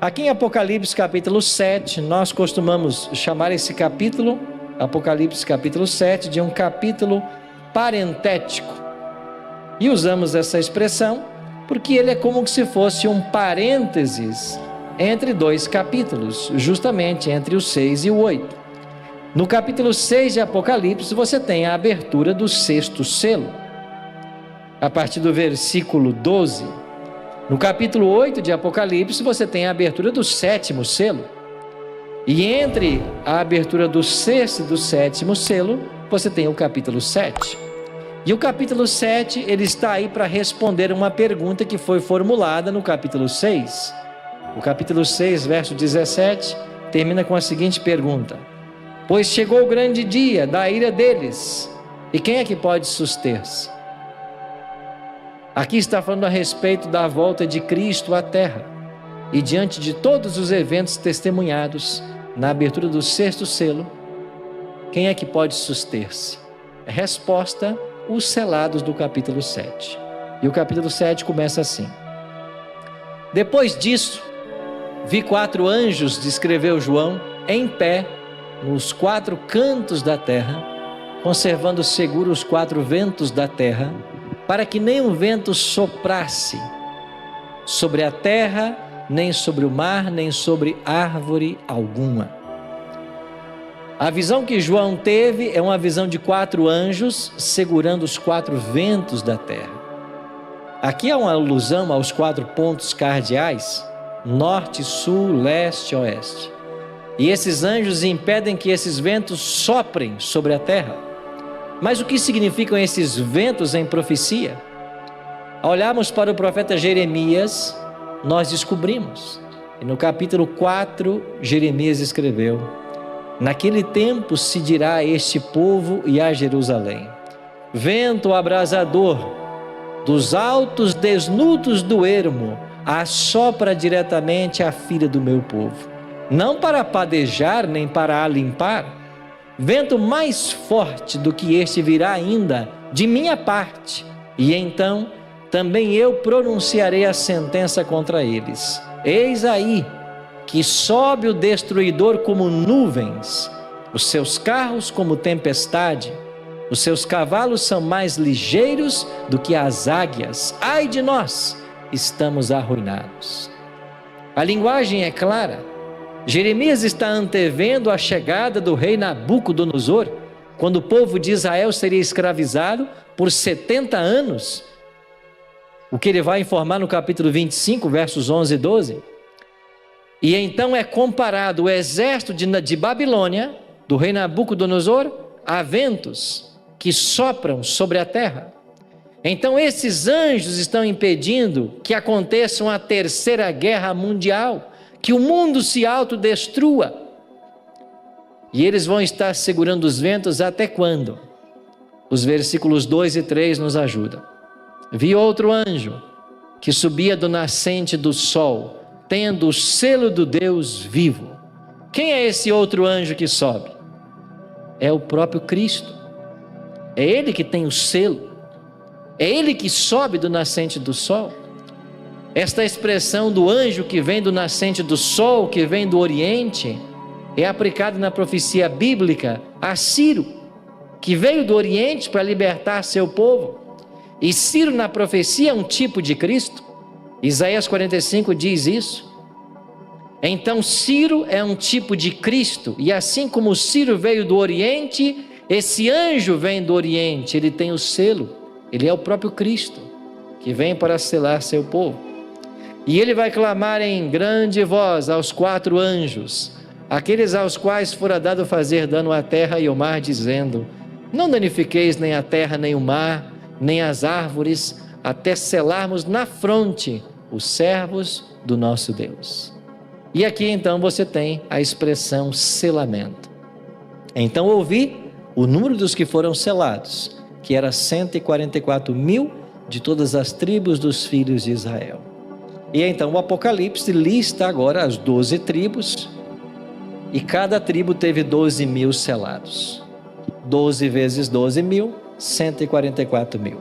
Aqui em Apocalipse capítulo 7, nós costumamos chamar esse capítulo, Apocalipse capítulo 7, de um capítulo parentético. E usamos essa expressão porque ele é como se fosse um parênteses entre dois capítulos, justamente entre o 6 e o 8. No capítulo 6 de Apocalipse, você tem a abertura do sexto selo, a partir do versículo 12. No capítulo 8 de Apocalipse, você tem a abertura do sétimo selo. E entre a abertura do sexto e do sétimo selo, você tem o capítulo 7. E o capítulo 7, ele está aí para responder uma pergunta que foi formulada no capítulo 6. O capítulo 6, verso 17, termina com a seguinte pergunta: pois chegou o grande dia da ira deles, e quem é que pode suster-se? Aqui está falando a respeito da volta de Cristo à terra, e diante de todos os eventos testemunhados na abertura do sexto selo, quem é que pode suster-se? Resposta: os selados do capítulo 7. E o capítulo 7 começa assim: depois disso, vi 4 anjos, descreveu João, em pé nos 4 cantos da terra, conservando seguros os 4 ventos da terra, para que nenhum vento soprasse sobre a terra, nem sobre o mar, nem sobre árvore alguma. A visão que João teve é uma visão de 4 anjos segurando os 4 ventos da terra. Aqui há uma alusão aos 4 pontos cardeais: norte, sul, leste, oeste. E esses anjos impedem que esses ventos soprem sobre a terra. Mas o que significam esses ventos em profecia? Ao olharmos para o profeta Jeremias, nós descobrimos. E no capítulo 4, Jeremias escreveu: naquele tempo se dirá a este povo e a Jerusalém: vento abrasador dos altos desnudos do ermo assopra diretamente a filha do meu povo, não para padejar nem para alimpar. Vento mais forte do que este virá ainda de minha parte, e então também eu pronunciarei a sentença contra eles. Eis aí que sobe o destruidor como nuvens, os seus carros como tempestade, os seus cavalos são mais ligeiros do que as águias. Ai de nós, estamos arruinados. A linguagem é clara. Jeremias está antevendo a chegada do rei Nabucodonosor, quando o povo de Israel seria escravizado por 70 anos, o que ele vai informar no capítulo 25, versos 11 e 12. E então é comparado o exército de Babilônia, do rei Nabucodonosor, a ventos que sopram sobre a terra. Então esses anjos estão impedindo que aconteça uma terceira guerra mundial, que o mundo se autodestrua. E eles vão estar segurando os ventos até quando? Os versículos 2 e 3 nos ajudam. Vi outro anjo que subia do nascente do sol, tendo o selo do Deus vivo. Quem é esse outro anjo que sobe? É o próprio Cristo. É ele que tem o selo. É ele que sobe do nascente do sol. Esta expressão do anjo que vem do nascente do sol, que vem do oriente, é aplicada na profecia bíblica a Ciro, que veio do oriente para libertar seu povo. E Ciro na profecia é um tipo de Cristo. Isaías 45 diz isso. Então Ciro é um tipo de Cristo, e assim como Ciro veio do oriente, esse anjo vem do oriente, ele tem o selo, ele é o próprio Cristo, que vem para selar seu povo. E ele vai clamar em grande voz aos 4 anjos, aqueles aos quais fora dado fazer dano à terra e ao mar, dizendo: não danifiqueis nem a terra, nem o mar, nem as árvores, até selarmos na fronte os servos do nosso Deus. E aqui então você tem a expressão selamento. Então ouvi o número dos que foram selados, que era 144.000 de todas as tribos dos filhos de Israel. E então o Apocalipse lista agora as 12 tribos, e cada tribo teve 12.000 selados. 12 vezes 12.000, 144.000.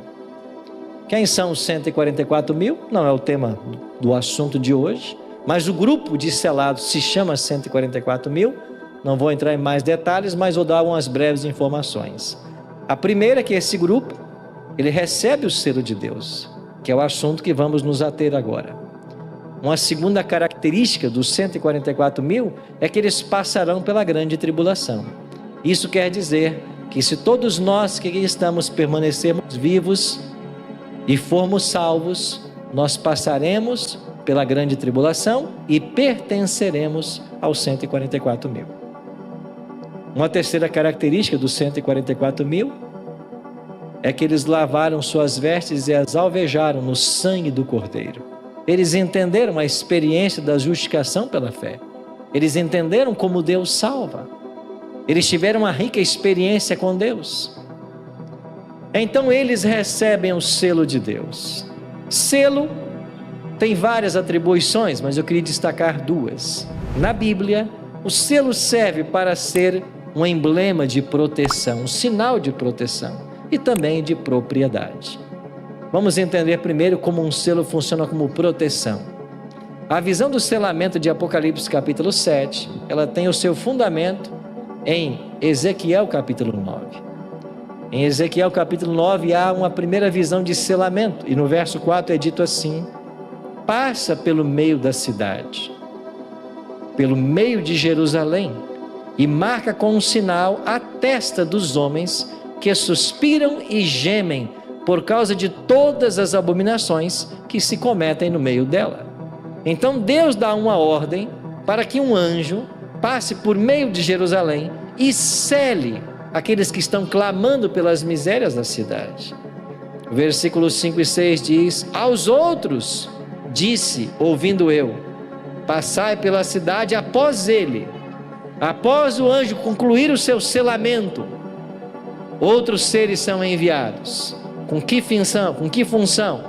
Quem são os 144.000? Não é o tema do assunto de hoje, Mas o grupo de selados se chama 144 mil. Não vou entrar em mais detalhes, mas vou dar umas breves informações. A primeira é que esse grupo, ele recebe o selo de Deus, que é o assunto que vamos nos ater agora. Uma segunda característica dos 144 mil é que eles passarão pela grande tribulação. Isso quer dizer que se todos nós que aqui estamos permanecermos vivos e formos salvos, nós passaremos pela grande tribulação e pertenceremos aos 144 mil. Uma terceira característica dos 144 mil é que eles lavaram suas vestes e as alvejaram no sangue do Cordeiro. Eles entenderam a experiência da justificação pela fé. Eles entenderam como Deus salva. Eles tiveram uma rica experiência com Deus. Então eles recebem o selo de Deus. Selo tem várias atribuições, mas eu queria destacar duas. Na Bíblia, o selo serve para ser um emblema de proteção, um sinal de proteção e também de propriedade. Vamos entender primeiro como um selo funciona como proteção. A visão do selamento de Apocalipse capítulo 7, ela tem o seu fundamento em Ezequiel capítulo 9. Em Ezequiel capítulo 9 há uma primeira visão de selamento e no verso 4 é dito assim: passa pelo meio da cidade, pelo meio de Jerusalém, e marca com um sinal a testa dos homens que suspiram e gemem por causa de todas as abominações que se cometem no meio dela. Então Deus dá uma ordem para que um anjo passe por meio de Jerusalém e cele aqueles que estão clamando pelas misérias da cidade. Versículos 5 e 6 diz: aos outros disse, ouvindo eu, passai pela cidade após ele. Após o anjo concluir o seu selamento, outros seres são enviados. Com que função?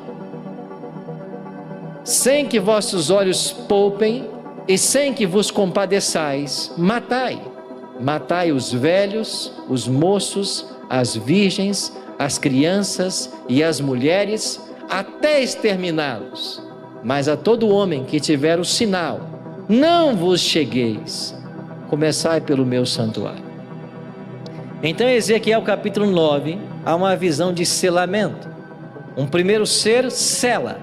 Sem que vossos olhos poupem e sem que vos compadeçais, matai. Matai os velhos, os moços, as virgens, as crianças e as mulheres, até exterminá-los. Mas a todo homem que tiver o sinal, não vos chegueis. Começai pelo meu santuário. Então, em Ezequiel capítulo 9, há uma visão de selamento. Um primeiro ser sela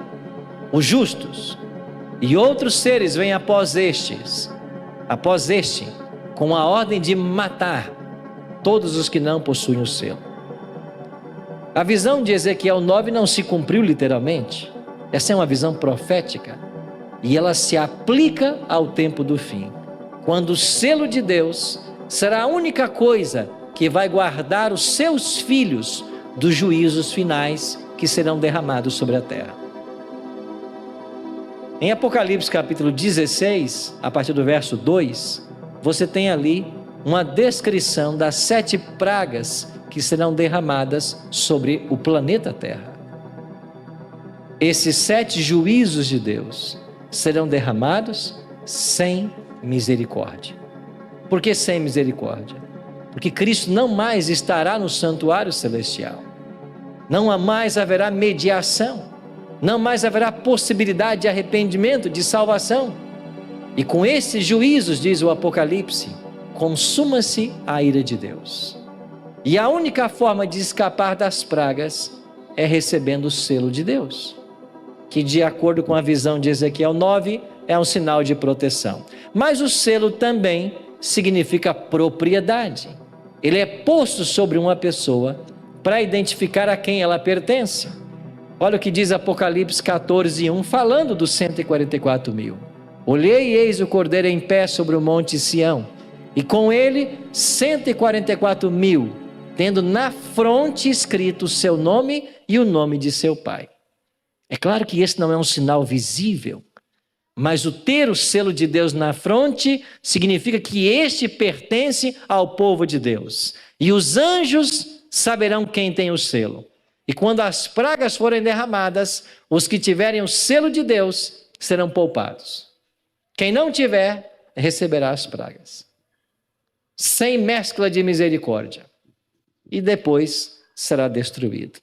os justos, e outros seres vêm após este, com a ordem de matar todos os que não possuem o selo. A visão de Ezequiel 9 não se cumpriu literalmente. Essa é uma visão profética, e ela se aplica ao tempo do fim, quando o selo de Deus será a única coisa que vai guardar os seus filhos dos juízos finais que serão derramados sobre a terra. Em Apocalipse capítulo 16, a partir do verso 2, você tem ali uma descrição das 7 pragas que serão derramadas sobre o planeta Terra. Esses 7 juízos de Deus serão derramados sem misericórdia. Por que sem misericórdia? Porque Cristo não mais estará no santuário celestial. Não mais haverá mediação. Não mais haverá possibilidade de arrependimento, de salvação. E com esses juízos, diz o Apocalipse, consuma-se a ira de Deus. E a única forma de escapar das pragas é recebendo o selo de Deus, que de acordo com a visão de Ezequiel 9, é um sinal de proteção. Mas o selo também significa propriedade. Ele é posto sobre uma pessoa para identificar a quem ela pertence. Olha o que diz Apocalipse 14:1, falando dos 144 mil. Olhei e eis o Cordeiro em pé sobre o monte Sião, e com ele 144 mil, tendo na fronte escrito o seu nome e o nome de seu pai. É claro que esse não é um sinal visível, mas o ter o selo de Deus na fronte significa que este pertence ao povo de Deus. E os anjos saberão quem tem o selo. E quando as pragas forem derramadas, os que tiverem o selo de Deus serão poupados. Quem não tiver, receberá as pragas, sem mescla de misericórdia, e depois será destruído.